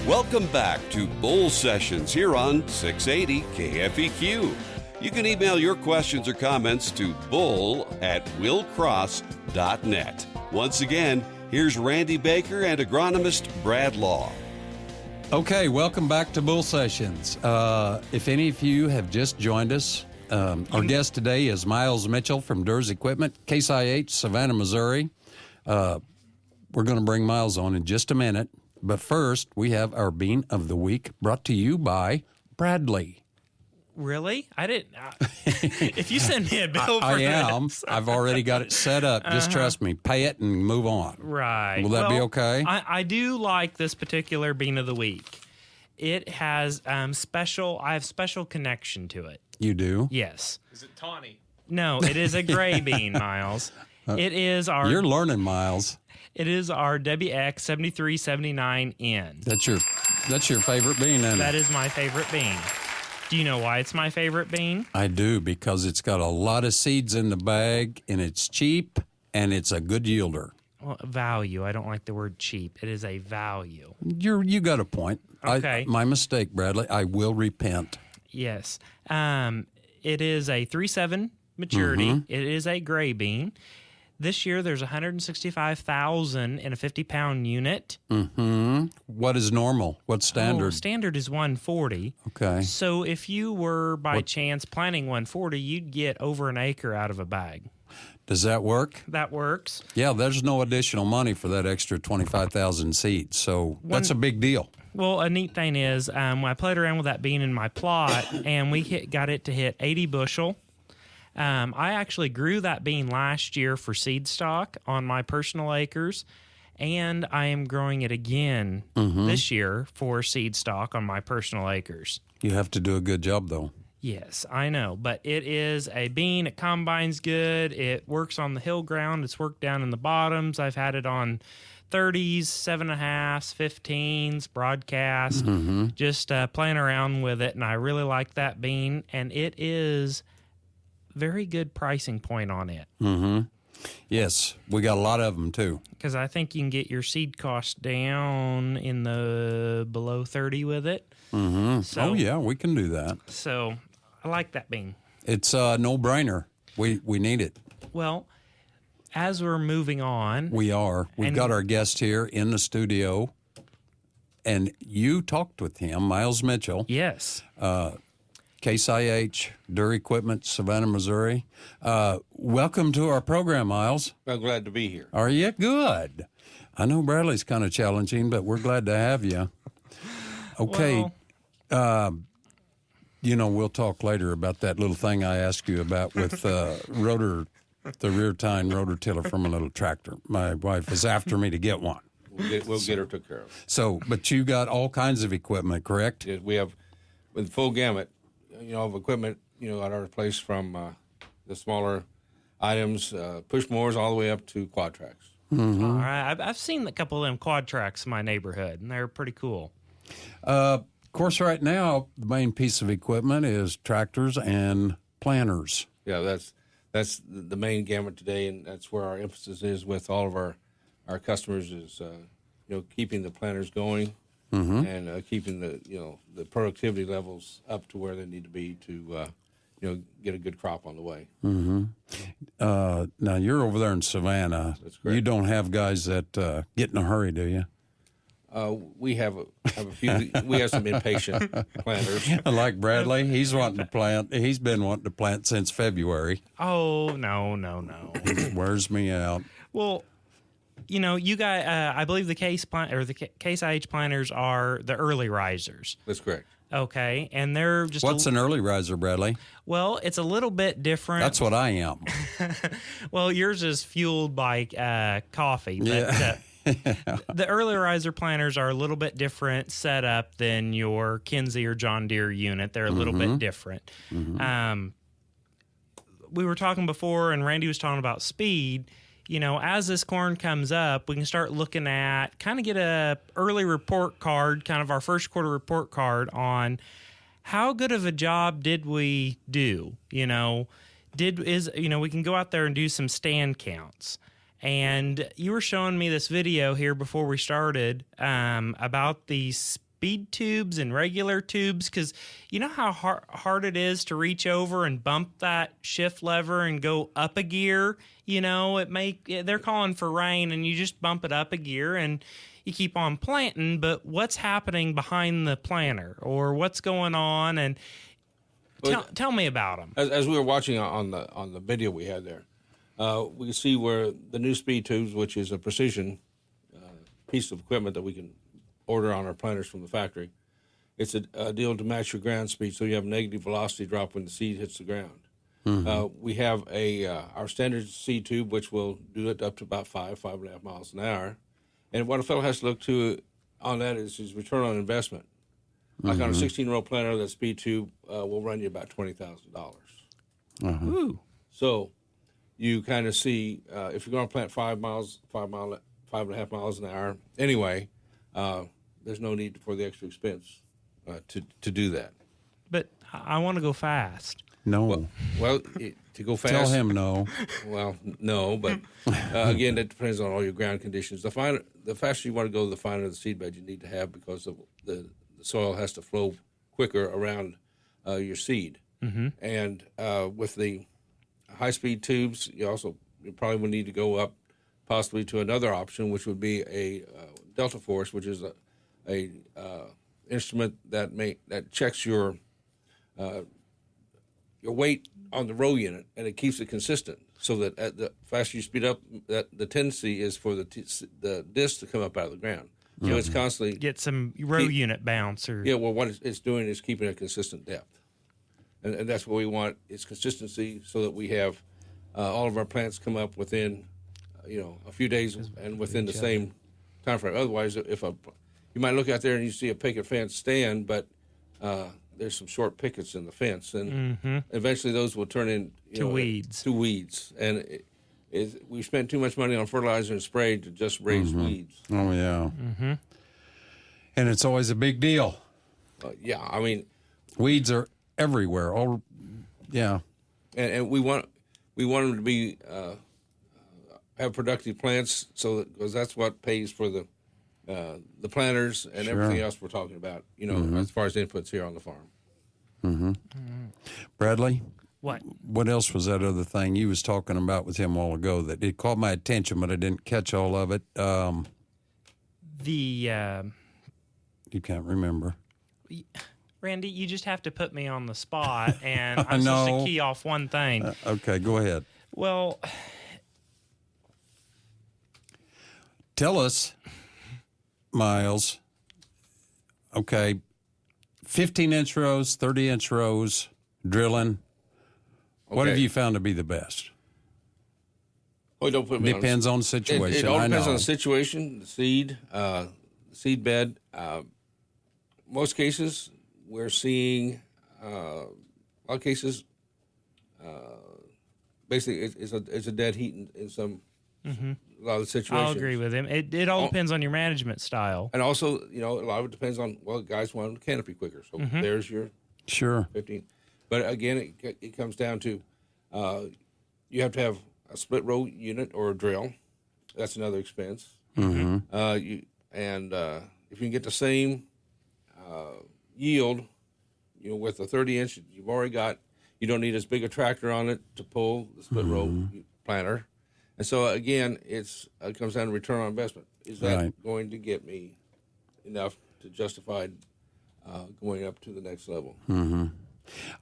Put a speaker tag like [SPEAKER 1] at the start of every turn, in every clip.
[SPEAKER 1] Welcome back to Bull Sessions here on 680 KFEQ. You can email your questions or comments to bull@willcross.net. Once again, here's Randy Baker and agronomist Brad Law.
[SPEAKER 2] Okay, welcome back to Bull Sessions. If any of you have just joined us, our guest today is Miles Mitchell from Derks Equipment, Case IH, Savannah, Missouri. We're going to bring Miles on in just a minute. But first, we have our Bean of the Week brought to you by Bradley.
[SPEAKER 3] Really? I didn't. If you send me a bill for
[SPEAKER 2] I am.
[SPEAKER 3] this.
[SPEAKER 2] I've already got it set up. Just trust me. Pay it and move on.
[SPEAKER 3] Right.
[SPEAKER 2] Will that be okay?
[SPEAKER 3] I do like this particular Bean of the Week. It has I have special connection to it.
[SPEAKER 2] You do?
[SPEAKER 3] Yes.
[SPEAKER 4] Is it tawny?
[SPEAKER 3] No, it is a gray bean, Miles. It is our.
[SPEAKER 2] You're learning, Miles.
[SPEAKER 3] It is our WX7379N.
[SPEAKER 2] That's your favorite bean, isn't it?
[SPEAKER 3] That is my favorite bean. Do you know why it's my favorite bean?
[SPEAKER 2] I do, because it's got a lot of seeds in the bag, and it's cheap, and it's a good yielder.
[SPEAKER 3] Well, value. I don't like the word cheap. It is a value.
[SPEAKER 2] You got a point.
[SPEAKER 3] Okay.
[SPEAKER 2] My mistake, Bradley. I will repent.
[SPEAKER 3] Yes. It is a 3.7 maturity.
[SPEAKER 2] Mm-hmm.
[SPEAKER 3] It is a gray bean. This year, there's 165,000 in a 50-pound unit.
[SPEAKER 2] Mm-hmm. What is normal? What's standard?
[SPEAKER 3] Oh, standard is 140.
[SPEAKER 2] Okay.
[SPEAKER 3] So if you were, by chance, planting 140, you'd get over an acre out of a bag.
[SPEAKER 2] Does that work?
[SPEAKER 3] That works.
[SPEAKER 2] Yeah, there's no additional money for that extra 25,000 seeds, so that's a big deal.
[SPEAKER 3] Well, a neat thing is I played around with that bean in my plot, and we got it to hit 80 bushel. I actually grew that bean last year for seed stock on my personal acres, and I am growing it again this year for seed stock on my personal acres.
[SPEAKER 2] You have to do a good job, though.
[SPEAKER 3] Yes, I know, but it is a bean. It combines good. It works on the hill ground. It's worked down in the bottoms. I've had it on 30s, 7.5s, 15s, broadcast, just playing around with it, and I really like that bean, and it is very good pricing point on it.
[SPEAKER 2] Mm-hmm. Yes, we got a lot of them, too.
[SPEAKER 3] Because I think you can get your seed cost down in the below 30 with it.
[SPEAKER 2] Mm-hmm.
[SPEAKER 3] So,
[SPEAKER 2] oh, yeah, we can do that.
[SPEAKER 3] So I like that bean.
[SPEAKER 2] It's a no-brainer. We need it.
[SPEAKER 3] Well, as we're moving on.
[SPEAKER 2] We are. We've got our guest here in the studio, and you talked with him, Miles Mitchell.
[SPEAKER 3] Yes.
[SPEAKER 2] Case IH, Derks Equipment, Savannah, Missouri. Welcome to our program, Miles.
[SPEAKER 5] I'm glad to be here.
[SPEAKER 2] Are you? Good. I know Bradley's kind of challenging, but we're glad to have you. Okay.
[SPEAKER 3] Well,
[SPEAKER 2] we'll talk later about that little thing I asked you about with the rear tine rotor tiller from a little tractor. My wife is after me to get one.
[SPEAKER 5] We'll get her took care of.
[SPEAKER 2] So, but you got all kinds of equipment, correct?
[SPEAKER 5] Yeah, we have, with full gamut, of equipment, at our place from the smaller items, push mowers, all the way up to quad tracks.
[SPEAKER 2] Mm-hmm.
[SPEAKER 3] All right. I've seen a couple of them quad tracks in my neighborhood, and they're pretty cool.
[SPEAKER 2] Of course, right now, the main piece of equipment is tractors and planters.
[SPEAKER 5] Yeah, that's the main gamut today, and that's where our emphasis is with all of our customers is, keeping the planters going. Mm-hmm. And keeping the productivity levels up to where they need to be to get a good crop on the way.
[SPEAKER 2] Mm-hmm. Now you're over there in Savannah.
[SPEAKER 5] That's correct.
[SPEAKER 2] You don't have guys that get in a hurry, do you?
[SPEAKER 5] We have a few. We have some impatient planters.
[SPEAKER 2] Like Bradley, he's wanting to plant. He's been wanting to plant since February.
[SPEAKER 3] Oh no!
[SPEAKER 2] Wears me out.
[SPEAKER 3] Well. You guys, I believe the Case IH planters are the early risers.
[SPEAKER 5] That's correct.
[SPEAKER 3] Okay, and they're just
[SPEAKER 2] What's an early riser, Bradley?
[SPEAKER 3] Well, it's a little bit different.
[SPEAKER 2] That's what I am.
[SPEAKER 3] Well, yours is fueled by coffee. But, the early riser planters are a little bit different setup than your Kinsey or John Deere unit. They're a little bit different. Mm-hmm. We were talking before, and Randy was talking about speed. As this corn comes up, we can start looking at, kind of get a early report card, kind of our first quarter report card on how good of a job did we do? We can go out there and do some stand counts. And you were showing me this video here before we started about the speed tubes and regular tubes? Because you know how hard it is to reach over and bump that shift lever and go up a gear. You know, they're calling for rain, and you just bump it up a gear and you keep on planting. But what's happening behind the planter, or what's going on? And tell me about them.
[SPEAKER 5] As we were watching on the video we had there, we can see where the new speed tubes, which is a precision piece of equipment that we can order on our planters from the factory. It's a deal to match your ground speed, so you have negative velocity drop when the seed hits the ground. We have our standard seed tube, which will do it up to about 5.5 miles an hour. And what a fellow has to look to on that is his return on investment. Like on a 16-row planter, that speed tube will run you about $20,000.
[SPEAKER 3] Ooh.
[SPEAKER 5] So you kind of see if you're going to plant 5.5 miles an hour anyway, there's no need for the extra expense to do that.
[SPEAKER 3] But I want to go fast.
[SPEAKER 2] No.
[SPEAKER 5] Well, to go fast.
[SPEAKER 2] Tell him no.
[SPEAKER 5] Well, no, but again, that depends on all your ground conditions. The faster you want to go, the finer the seed bed you need to have, because the soil has to flow quicker around your seed. And with the high-speed tubes, you probably would need to go up possibly to another option, which would be a Delta Force, which is a instrument that checks your weight on the row unit, and it keeps it consistent, so that at the faster you speed up, that the tendency is for the disc to come up out of the ground. So it's constantly
[SPEAKER 3] get some row unit bounce.
[SPEAKER 5] Yeah, well, what it's doing is keeping a consistent depth, and that's what we want. Is consistency, so that we have all of our plants come up within a few days and within the same time frame. Otherwise, you might look out there and you see a picket fence stand, but there's some short pickets in the fence, and eventually those will turn into weeds. And we spent too much money on fertilizer and spray to just raise weeds.
[SPEAKER 2] Oh, yeah. And it's always a big deal.
[SPEAKER 5] Yeah, I mean,
[SPEAKER 2] weeds are everywhere.
[SPEAKER 5] And we want them to be have productive plants, because that's what pays for the planters and everything else we're talking about. As far as inputs here on the farm.
[SPEAKER 2] Bradley,
[SPEAKER 3] what
[SPEAKER 2] else was that other thing you was talking about with him a while ago that it caught my attention, but I didn't catch all of it? You can't remember.
[SPEAKER 3] Randy, you just have to put me on the spot, and I'm supposed to key off one thing.
[SPEAKER 2] Okay, go ahead.
[SPEAKER 3] Well,
[SPEAKER 2] tell us, Miles. Okay, 15-inch rows, 30-inch rows, drilling. What have you found to be the best?
[SPEAKER 5] Well, don't put me
[SPEAKER 2] depends on the situation.
[SPEAKER 5] It all depends on the situation, the seed bed. Most cases, we're seeing a lot of cases. Basically, it's a dead heat in some a lot of the situations.
[SPEAKER 3] I'll agree with him. It all depends on your management style,
[SPEAKER 5] and also a lot of it depends on guys want canopy quicker. So there's your 15. But again, it comes down to you have to have a split row unit or a drill. That's another expense. If you can get the same yield, with a 30-inch, you've already got. You don't need as big a tractor on it to pull the split row planter, and so again, it comes down to return on investment. Is that going to get me enough to justify going up to the next level?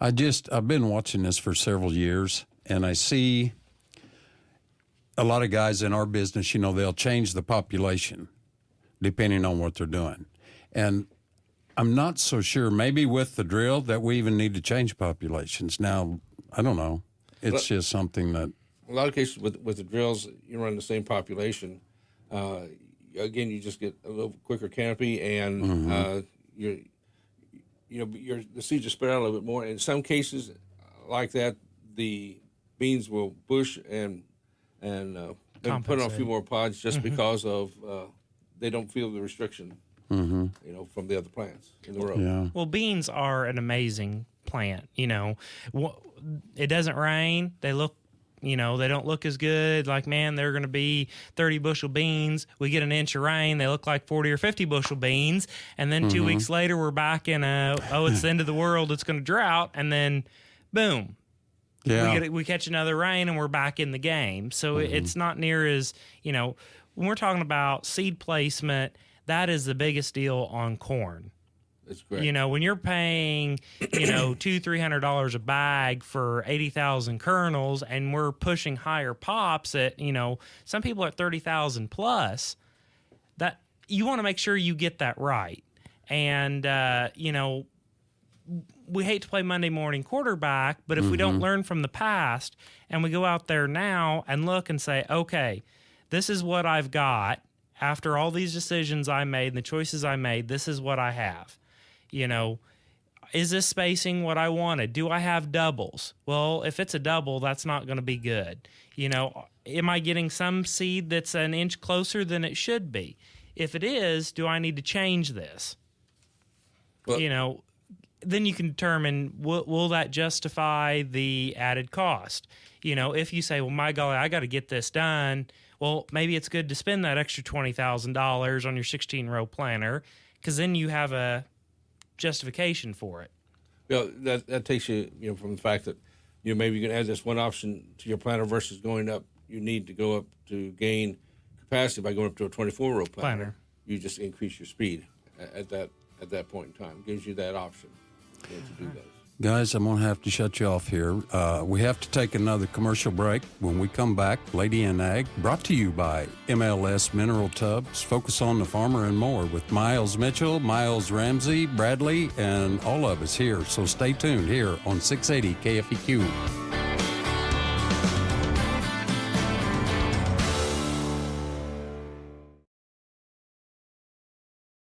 [SPEAKER 2] I've been watching this for several years, and I see a lot of guys in our business. They'll change the population depending on what they're doing, and I'm not so sure, maybe with the drill, that we even need to change populations. Now, I don't know. It's just something that...
[SPEAKER 5] A lot of cases with the drills, you run the same population. Again, you just get a little quicker canopy, and the seeds are spread out a little bit more. In some cases like that, the beans will bush and put on a few more pods just because of they don't feel the restriction. From the other plants in the row.
[SPEAKER 2] Yeah.
[SPEAKER 3] Well, beans are an amazing plant. It doesn't rain. They look they don't look as good. Like, man, they're going to be 30 bushel beans. We get an inch of rain. They look like 40 or 50 bushel beans. And then 2 weeks later, we're back in it's the end of the world. It's going to drought. And then boom.
[SPEAKER 2] Yeah.
[SPEAKER 3] We catch another rain and we're back in the game. So it's not near as, when we're talking about seed placement, that is the biggest deal on corn.
[SPEAKER 5] That's great.
[SPEAKER 3] When you're paying, $200-$300 a bag for 80,000 kernels, and we're pushing higher pops at, some people at 30,000 plus, that you want to make sure you get that right. And, we hate to play Monday morning quarterback, but if we don't learn from the past and we go out there now and look and say, okay, this is what I've got after all these decisions I made and the choices I made, this is what I have. Is this spacing what I wanted? Do I have doubles? Well, if it's a double, that's not going to be good. Am I getting some seed that's an inch closer than it should be? If it is, do I need to change this?
[SPEAKER 5] Well,
[SPEAKER 3] then you can determine, will that justify the added cost? If you say, well, my golly, I got to get this done. Well, maybe it's good to spend that extra $20,000 on your 16-row planter, because then you have a justification for it.
[SPEAKER 5] That takes you, from the fact that, maybe you can add this one option to your planter versus going up. You need to go up to gain capacity by going up to a 24-row planter. You just increase your speed at that point in time. It gives you that option to do those.
[SPEAKER 2] Guys, I'm going to have to shut you off here. We have to take another commercial break. When we come back, Lady and Ag, brought to you by MLS Mineral Tubs. Focus on the farmer and more with Miles Mitchell, Miles Ramsey, Bradley, and all of us here. So stay tuned here on 680 KFEQ.